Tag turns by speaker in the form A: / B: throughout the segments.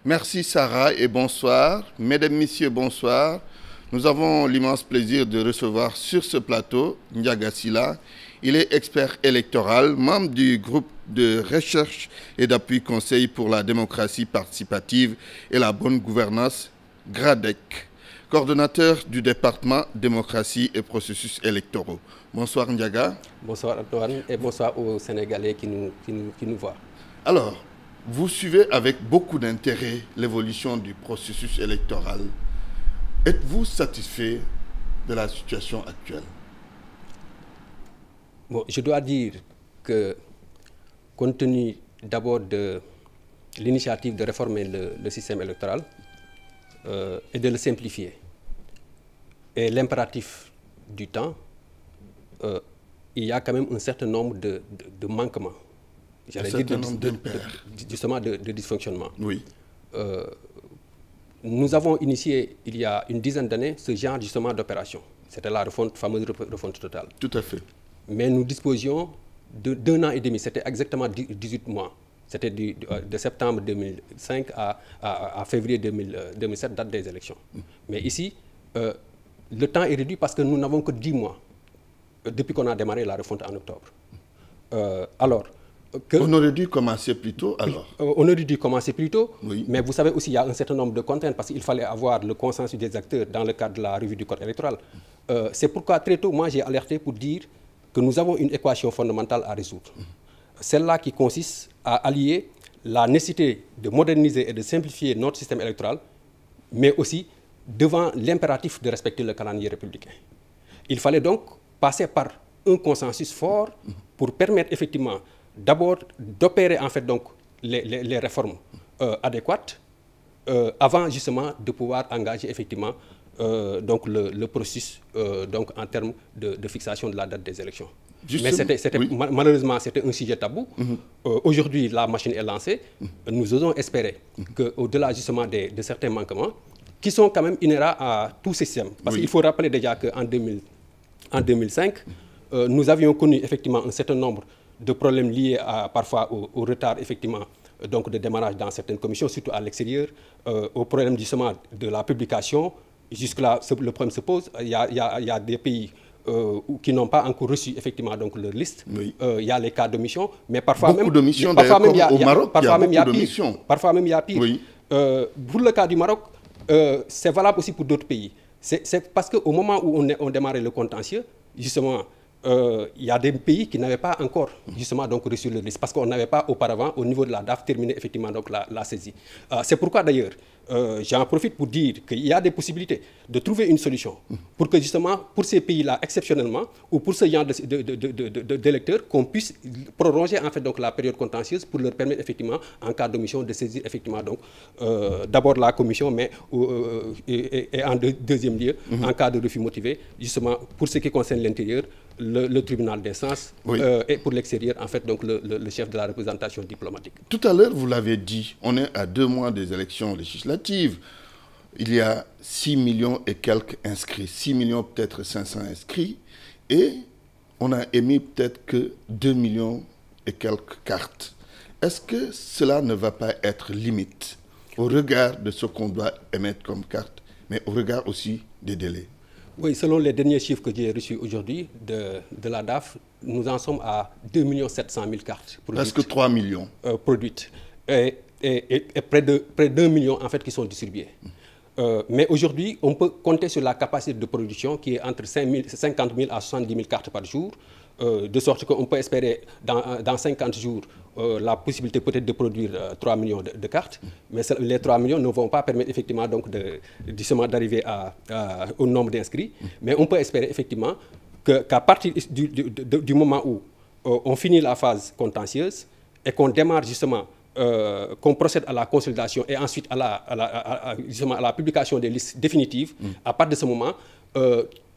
A: Merci Sarah et bonsoir. Mesdames, Messieurs, bonsoir. Nous avons l'immense plaisir de recevoir sur ce plateau Ndiaga Sylla. Il est expert électoral, membre du groupe de recherche et d'appui conseil pour la démocratie participative et la bonne gouvernance, GRADEC, coordonnateur du département démocratie et processus électoraux. Bonsoir Ndiaga.
B: Bonsoir Antoine et bonsoir aux Sénégalais qui nous voient.
A: Alors, vous suivez avec beaucoup d'intérêt l'évolution du processus électoral. Êtes-vous satisfait de la situation actuelle?
B: Bon, je dois dire que, compte tenu d'abord de l'initiative de réformer le système électoral et de le simplifier, et l'impératif du temps, il y a quand même un certain nombre de manquements.
A: J'allais dire
B: justement de dysfonctionnement.
A: Oui.
B: Nous avons initié il y a une dizaine d'années ce genre justement d'opération. C'était la fameuse refonte totale.
A: Tout à fait.
B: Mais nous disposions d'un an et demi, c'était exactement 18 mois. C'était de septembre 2005 à février 2007, date des élections. Mais ici, le temps est réduit parce que nous n'avons que 10 mois depuis qu'on a démarré la refonte en octobre.
A: On aurait dû commencer plus tôt alors.
B: On aurait dû commencer plus tôt,
A: oui.
B: Mais vous savez aussi il y a un certain nombre de contraintes parce qu'il fallait avoir le consensus des acteurs dans le cadre de la revue du code électoral. C'est pourquoi très tôt, moi j'ai alerté pour dire que nous avons une équation fondamentale à résoudre. Celle-là qui consiste à allier la nécessité de moderniser et de simplifier notre système électoral, mais aussi devant l'impératif de respecter le calendrier républicain. Il fallait donc passer par un consensus fort pour permettre effectivement d'abord d'opérer en fait donc les réformes adéquates avant justement de pouvoir engager effectivement donc le processus donc en termes de fixation de la date des élections. Justement, mais oui. Malheureusement c'était un sujet tabou. Aujourd'hui la machine est lancée. Nous osons espérer qu'au-delà justement de certains manquements qui sont quand même inhérents à tout système. Parce qu'il faut rappeler déjà qu'en 2005 nous avions connu effectivement un certain nombre de problèmes liés parfois au retard effectivement donc de démarrage dans certaines commissions, surtout à l'extérieur, au problème justement de la publication. Jusque-là, le problème se pose. Il y a des pays qui n'ont pas encore reçu effectivement donc leur liste.
A: Oui.
B: Il y a les cas d'omissions, mais parfois
A: beaucoup
B: même
A: d'omissions au Maroc. Parfois même il y a pire.
B: Parfois même il y a pire.
A: Oui.
B: Pour le cas du Maroc, c'est valable aussi pour d'autres pays. C'est parce qu'au moment où on démarrait le contentieux, justement, il y a des pays qui n'avaient pas encore justement donc reçu le liste parce qu'on n'avait pas auparavant au niveau de la DAF terminé effectivement donc la saisie. C'est pourquoi d'ailleurs j'en profite pour dire qu'il y a des possibilités de trouver une solution pour que justement pour ces pays-là exceptionnellement ou pour ce genre d'électeurs qu'on puisse prolonger en fait donc la période contentieuse pour leur permettre effectivement en cas d'omission de saisir effectivement donc d'abord la commission mais et en deuxième lieu en cas de refus motivé justement pour ce qui concerne l'intérieur le tribunal d'instance et pour l'extérieur, en fait, donc le chef de la représentation diplomatique.
A: Tout à l'heure, vous l'avez dit, on est à 2 mois des élections législatives. Il y a 6 millions et quelques inscrits, 6 millions peut-être 500 inscrits, et on a émis peut-être que 2 millions et quelques cartes. Est-ce que cela ne va pas être limite au regard de ce qu'on doit émettre comme carte, mais au regard aussi des délais?
B: Oui, selon les derniers chiffres que j'ai reçus aujourd'hui de la DAF, nous en sommes à 2 700 000 cartes produites.
A: Presque 3 millions.
B: Produites. Et près d'1 million en fait qui sont distribuées. Mais aujourd'hui, on peut compter sur la capacité de production qui est entre 50 000 à 70 000 cartes par jour, de sorte qu'on peut espérer dans 50 jours la possibilité peut-être de produire 3 millions de cartes, mais les 3 millions ne vont pas permettre effectivement donc d'arriver au nombre d'inscrits, mais on peut espérer effectivement qu'à partir du moment où on finit la phase contentieuse et qu'on démarre justement qu'on procède à la consolidation et ensuite à la publication des listes définitives, à partir de ce moment,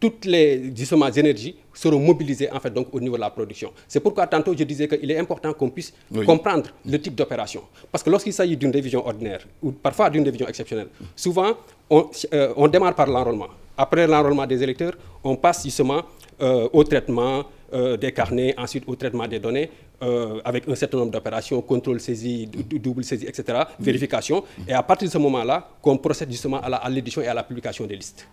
B: toutes les énergies seront mobilisées en fait, donc, au niveau de la production. C'est pourquoi tantôt je disais qu'il est important qu'on puisse comprendre le type d'opération. Parce que lorsqu'il s'agit d'une révision ordinaire ou parfois d'une révision exceptionnelle, souvent on démarre par l'enrôlement. Après l'enrôlement des électeurs, on passe justement au traitement des carnets, ensuite au traitement des données, avec un certain nombre d'opérations, contrôle saisie, double saisie, etc., vérification. Et à partir de ce moment-là, qu'on procède justement à l'édition et à la publication des listes.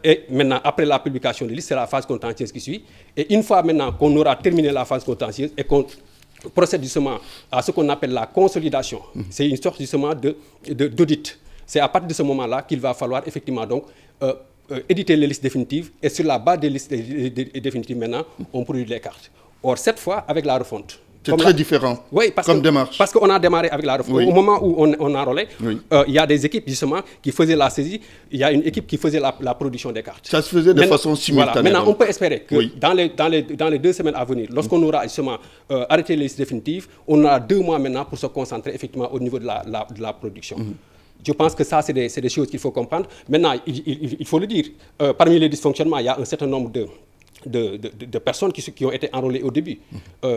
B: Et maintenant, après la publication des listes, c'est la phase contentieuse qui suit. Et une fois maintenant qu'on aura terminé la phase contentieuse et qu'on procède justement à ce qu'on appelle la consolidation, c'est une sorte justement d'audit. C'est à partir de ce moment-là qu'il va falloir effectivement donc éditer les listes définitives, et sur la base des listes définitives maintenant, on produit les cartes. Or, cette fois, avec la refonte.
A: C'est très différent comme démarche.
B: Parce qu'on a démarré avec la refonte. Au moment où on enrôlait, il y a des équipes justement qui faisaient la saisie, il y a une équipe qui faisait la production des cartes.
A: Ça se faisait de façon simultanée.
B: Voilà. Maintenant, on peut espérer que dans les 2 semaines à venir, lorsqu'on aura justement arrêté les listes définitives, on aura 2 mois maintenant pour se concentrer effectivement au niveau de la production. Je pense que ça, c'est des choses qu'il faut comprendre. Maintenant, il faut le dire, parmi les dysfonctionnements, il y a un certain nombre de personnes qui ont été enrôlées au début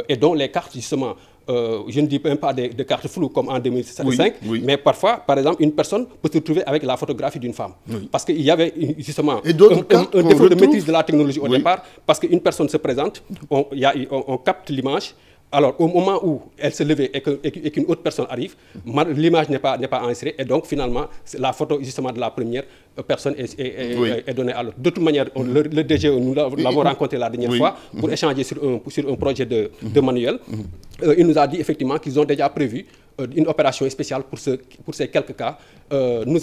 B: et dont les cartes, justement, je ne dis même pas de cartes floues comme en 2005, mais parfois, par exemple, une personne peut se retrouver avec la photographie d'une femme. Parce qu'il y avait justement un défaut de maîtrise de la technologie au départ, parce qu'une personne se présente, on capte l'image. Alors, au moment où elle se levait et qu'une autre personne arrive, l'image n'est pas enregistrée, et donc finalement, la photo justement de la première personne est donnée à l'autre. De toute manière, le DG, nous l'avons rencontré la dernière fois pour échanger sur un projet de manuel. Il nous a dit effectivement qu'ils ont déjà prévu une opération spéciale pour ces quelques cas. Nous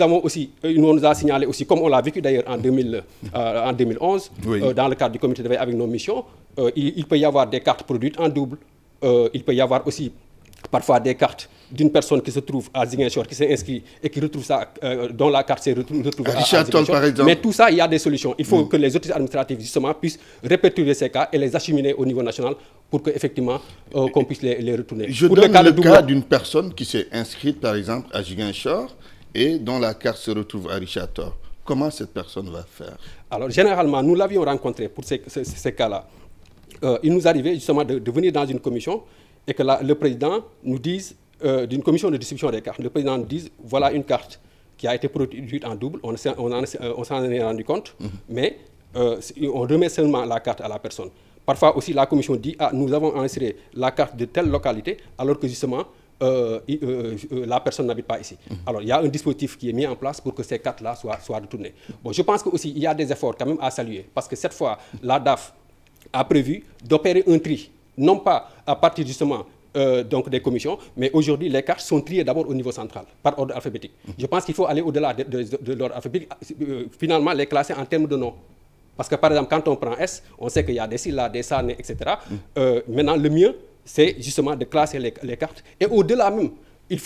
B: nous a signalé aussi, comme on l'a vécu d'ailleurs en 2011, dans le cadre du comité de veille avec nos missions, il peut y avoir des cartes produites en double. Il peut y avoir aussi parfois des cartes d'une personne qui se trouve à Ziguinchor, qui s'est inscrite et qui retrouve ça, dont la carte s'est retrouvée à Ziguinchor.
A: Par exemple.
B: Mais tout ça, il y a des solutions. Il faut que les autorités administratives, justement, puissent répertorier ces cas et les acheminer au niveau national pour qu'effectivement, qu'on puisse les retourner.
A: Je donne le cas d'une personne qui s'est inscrite, par exemple, à Ziguinchor et dont la carte se retrouve à Richard-Toll. Comment cette personne va faire?
B: Alors, généralement, nous l'avions rencontré pour ces cas-là. Il nous arrivait justement de venir dans une commission et que le président nous dise, d'une commission de distribution des cartes, le président nous dise, voilà une carte qui a été produite en double, on s'en est rendu compte, mais on remet seulement la carte à la personne. Parfois aussi la commission dit, nous avons enregistré la carte de telle localité, alors que justement, la personne n'habite pas ici. Alors, il y a un dispositif qui est mis en place pour que ces cartes-là soient retournées. Bon, je pense qu'il y a des efforts quand même à saluer, parce que cette fois, la DAF a prévu d'opérer un tri, non pas à partir justement donc des commissions, mais aujourd'hui les cartes sont triées d'abord au niveau central, par ordre alphabétique. Je pense qu'il faut aller au-delà de l'ordre alphabétique, finalement les classer en termes de nom. Parce que par exemple, quand on prend S, on sait qu'il y a des Silla, des Sané, etc. Maintenant, le mieux, c'est justement de classer les cartes. Et au-delà même, il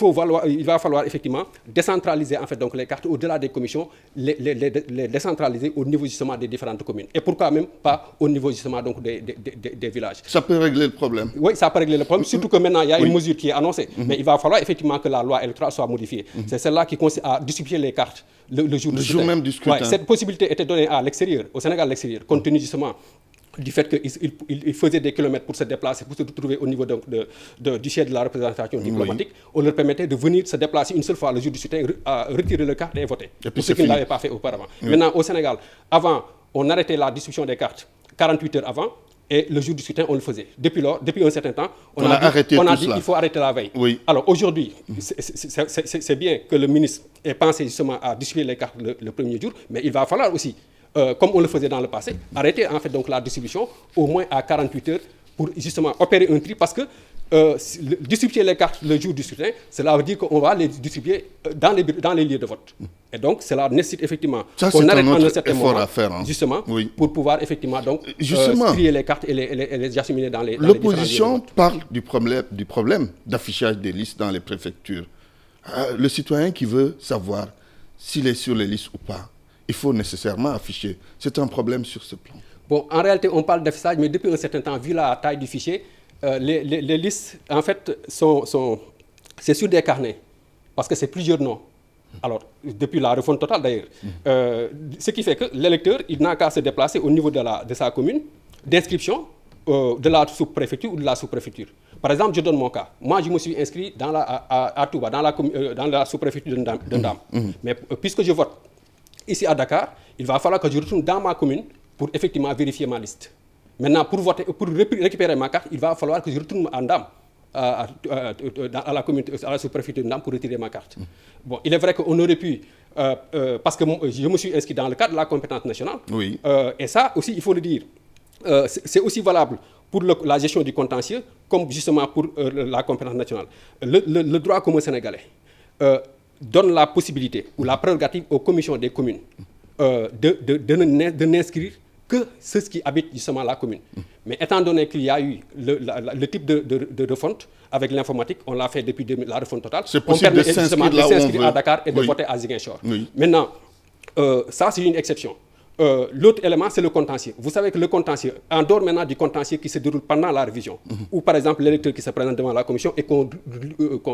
B: va falloir effectivement décentraliser en fait donc les cartes au-delà des commissions, les décentraliser au niveau justement des différentes communes. Et pourquoi même pas au niveau justement donc des villages.
A: Ça peut régler le problème.
B: Oui, ça peut régler le problème, surtout que maintenant il y a une mesure qui est annoncée. Mais il va falloir effectivement que la loi électorale soit modifiée. C'est celle-là qui consiste à distribuer les cartes le jour
A: même du scrutin.
B: Cette possibilité était donnée à l'extérieur, au Sénégal à l'extérieur, compte tenu justement du fait qu'ils faisaient des kilomètres pour se déplacer, pour se retrouver au niveau du siège de la représentation diplomatique, on leur permettait de venir se déplacer une seule fois le jour du scrutin, retirer le carte et voter. Pour ceux qui ne l'avaient pas fait auparavant. Maintenant, au Sénégal, avant, on arrêtait la distribution des cartes 48 heures avant, et le jour du scrutin, on le faisait. Depuis un certain temps, on a dit qu'il faut arrêter la veille. Alors aujourd'hui, c'est bien que le ministre ait pensé justement à distribuer les cartes le premier jour, mais il va falloir aussi, comme on le faisait dans le passé, arrêter en fait donc la distribution au moins à 48 heures pour justement opérer un tri, parce que distribuer les cartes le jour du scrutin, cela veut dire qu'on va les distribuer dans les lieux de vote. Et donc cela nécessite effectivement qu'on arrête en un certain moment, justement, pour pouvoir effectivement donc trier les cartes et les acheminer dans les
A: L'opposition parle du problème d'affichage des listes dans les préfectures. Le citoyen qui veut savoir s'il est sur les listes ou pas, il faut nécessairement afficher. C'est un problème sur ce plan.
B: Bon, en réalité, on parle d'affichage, mais depuis un certain temps, vu la taille du fichier, les listes, en fait, c'est sur des carnets, parce que c'est plusieurs noms. Alors, depuis la refonte totale d'ailleurs. Ce qui fait que l'électeur, il n'a qu'à se déplacer au niveau de sa commune d'inscription de la sous-préfecture ou de la sous-préfecture. Par exemple, je donne mon cas. Moi, je me suis inscrit à Touba, dans la sous-préfecture de Ndam. Mais puisque je vote ici à Dakar, il va falloir que je retourne dans ma commune pour effectivement vérifier ma liste. Maintenant, pour voter, pour récupérer ma carte, il va falloir que je retourne à Ndam, à la communauté, à la sous-préfecture de Ndam pour retirer ma carte. Bon, il est vrai qu'on aurait pu, parce que je me suis inscrit dans le cadre de la compétence nationale,
A: Oui.
B: Et ça aussi, il faut le dire, c'est aussi valable pour la gestion du contentieux, comme justement pour la compétence nationale. Le droit commun sénégalais donne la possibilité ou la prérogative aux commissions des communes de n'inscrire que ceux qui habitent justement la commune. Mais étant donné qu'il y a eu le type de refonte avec l'informatique, on l'a fait depuis la refonte totale,
A: on permet
B: justement de s'inscrire à Dakar et de voter à Ziguinchor. Oui. Maintenant, ça c'est une exception. L'autre élément, c'est le contentieux. Vous savez que le contentieux, en dehors maintenant du contentieux qui se déroule pendant la révision, ou par exemple l'électeur qui se présente devant la commission et qu'on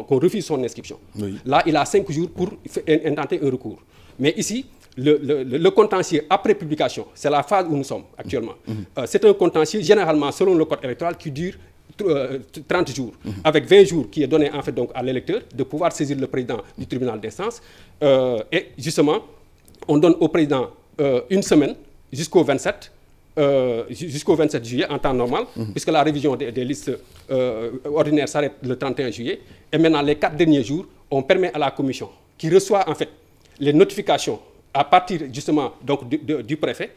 B: refuse son inscription. Oui. Là, il a 5 jours pour intenter un recours. Mais ici, le contentieux après publication, c'est la phase où nous sommes actuellement. C'est un contentieux généralement selon le code électoral qui dure 30 jours, avec 20 jours qui est donné en fait donc à l'électeur de pouvoir saisir le président du tribunal d'instance. Et justement, on donne au président une semaine jusqu'au 27 juillet en temps normal, puisque la révision des listes ordinaires s'arrête le 31 juillet. Et maintenant, les 4 derniers jours, on permet à la commission qui reçoit en fait les notifications à partir justement donc, du préfet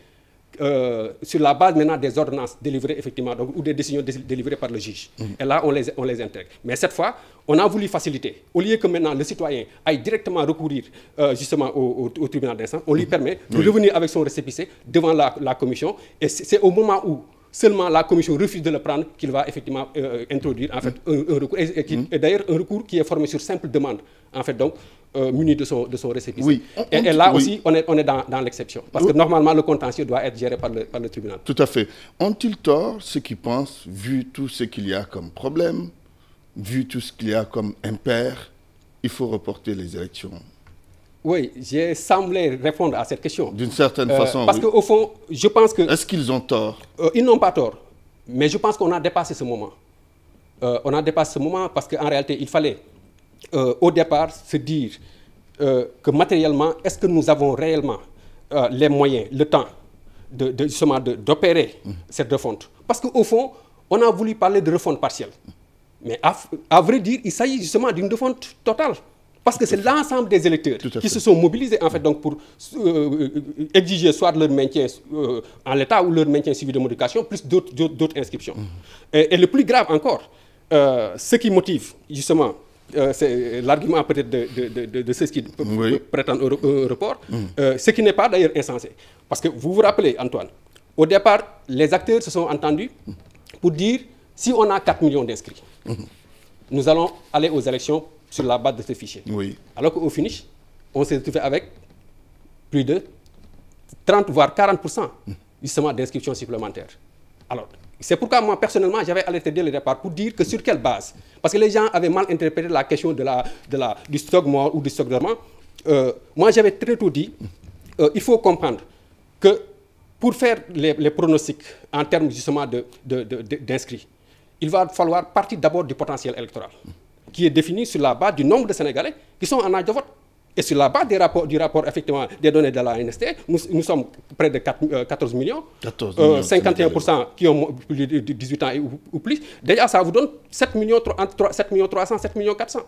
B: sur la base maintenant des ordonnances délivrées effectivement donc, ou des décisions délivrées par le juge. Et là, on les intègre. Mais cette fois, on a voulu faciliter. Au lieu que maintenant le citoyen aille directement recourir justement au tribunal d'instance, on lui permet de revenir avec son récépissé devant la commission. Et c'est au moment où seulement la commission refuse de le prendre qu'il va effectivement introduire en fait un recours. Et d'ailleurs un recours qui est formé sur simple demande en fait donc muni de son récépissé. Oui. Et là aussi on est dans l'exception. Parce que normalement le contentieux doit être géré par le tribunal.
A: Tout à fait. Ont-ils tort ceux qui pensent, vu tout ce qu'il y a comme problème, vu tout ce qu'il y a comme impair, il faut reporter les élections?
B: Oui, j'ai semblé répondre à cette question.
A: D'une certaine façon,
B: parce qu'au fond, je pense que...
A: Est-ce qu'ils ont tort?
B: Ils n'ont pas tort. Mais je pense qu'on a dépassé ce moment. On a dépassé ce moment parce qu'en réalité, il fallait au départ se dire que matériellement, est-ce que nous avons réellement les moyens, le temps justement d'opérer cette refonte? Parce qu'au fond, on a voulu parler de refonte partielle. Mais à vrai dire, il s'agit justement d'une refonte totale. Parce que c'est l'ensemble des électeurs qui se sont mobilisés en fait, donc, pour exiger soit leur maintien en l'état ou leur maintien suivi de modification, plus d'autres inscriptions. Et le plus grave encore, ce qui motive justement, c'est l'argument peut-être de ceux qui prétendent un report, ce qui n'est pas d'ailleurs insensé. Parce que vous vous rappelez, Antoine, au départ, les acteurs se sont entendus pour dire si on a 4 millions d'inscrits, nous allons aller aux élections sur la base de ce fichier. Oui. Alors qu'au finish, on s'est retrouvé avec plus de 30 voire 40% justement d'inscriptions supplémentaires. Alors, c'est pourquoi moi personnellement j'avais alerté dès le départ pour dire que sur quelle base. Parce que les gens avaient mal interprété la question du stock mort ou du stock dormant. Moi j'avais très tôt dit, il faut comprendre que pour faire les pronostics en termes justement d'inscrits, il va falloir partir d'abord du potentiel électoral, qui est défini sur la base du nombre de Sénégalais qui sont en âge de vote. Et sur la base du rapport effectivement des données de la ANST, nous sommes près de 14 millions, 51% qui ont plus de 18 ans ou plus. Déjà, ça vous donne 7 millions 300, 7 millions 400.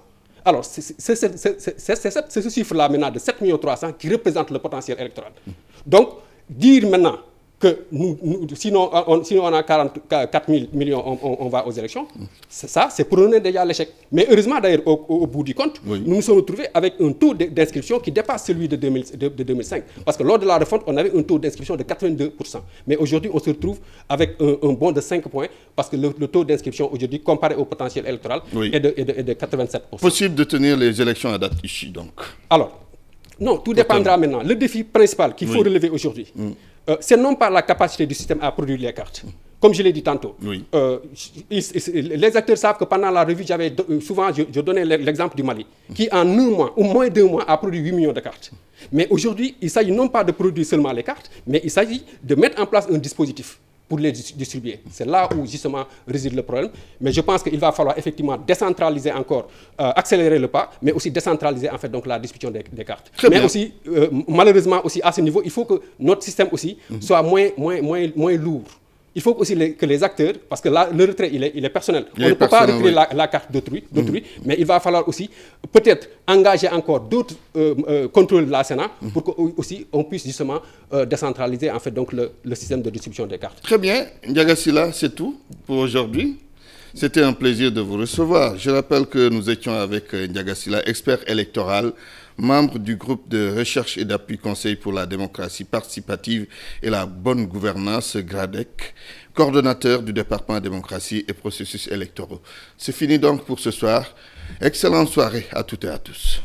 B: Alors, c'est ce chiffre-là maintenant de 7 millions 300 qui représente le potentiel électoral. Donc, dire maintenant que sinon on a 44 millions, on va aux élections, ça, c'est prôner déjà l'échec. Mais heureusement, d'ailleurs, au bout du compte, nous nous sommes retrouvés avec un taux d'inscription qui dépasse celui de 2005. Parce que lors de la refonte, on avait un taux d'inscription de 82%. Mais aujourd'hui, on se retrouve avec un bond de 5 points, parce que le taux d'inscription aujourd'hui, comparé au potentiel électoral, est de 87%.
A: Possible de tenir les élections à date issue, donc?
B: Alors, non, tout dépendra maintenant. Le défi principal qu'il faut relever aujourd'hui, c'est non pas la capacité du système à produire les cartes. Comme je l'ai dit tantôt, les acteurs savent que pendant la revue, souvent je donnais l'exemple du Mali, qui en 1 mois, ou moins 2 mois, a produit 8 millions de cartes. Mais aujourd'hui, il s'agit non pas de produire seulement les cartes, mais il s'agit de mettre en place un dispositif pour les distribuer. C'est là où justement réside le problème. Mais je pense qu'il va falloir effectivement décentraliser encore, accélérer le pas, mais aussi décentraliser en fait donc la distribution des cartes. Mais aussi, malheureusement aussi à ce niveau, il faut que notre système aussi soit moins lourd il faut aussi que les acteurs, parce que là, le retrait, il est personnel. On ne peut pas retirer la carte d'autrui, mais il va falloir aussi peut-être engager encore d'autres contrôles de la Sénat pour qu'aussi on puisse justement décentraliser en fait, donc, le système de distribution des cartes.
A: Très bien. Ndiaga Sylla, c'est tout pour aujourd'hui. C'était un plaisir de vous recevoir. Je rappelle que nous étions avec Ndiaga Sylla, expert électoral, membre du groupe de recherche et d'appui Conseil pour la démocratie participative et la bonne gouvernance, GRADEC, coordonnateur du département démocratie et processus électoraux. C'est fini donc pour ce soir. Excellente soirée à toutes et à tous.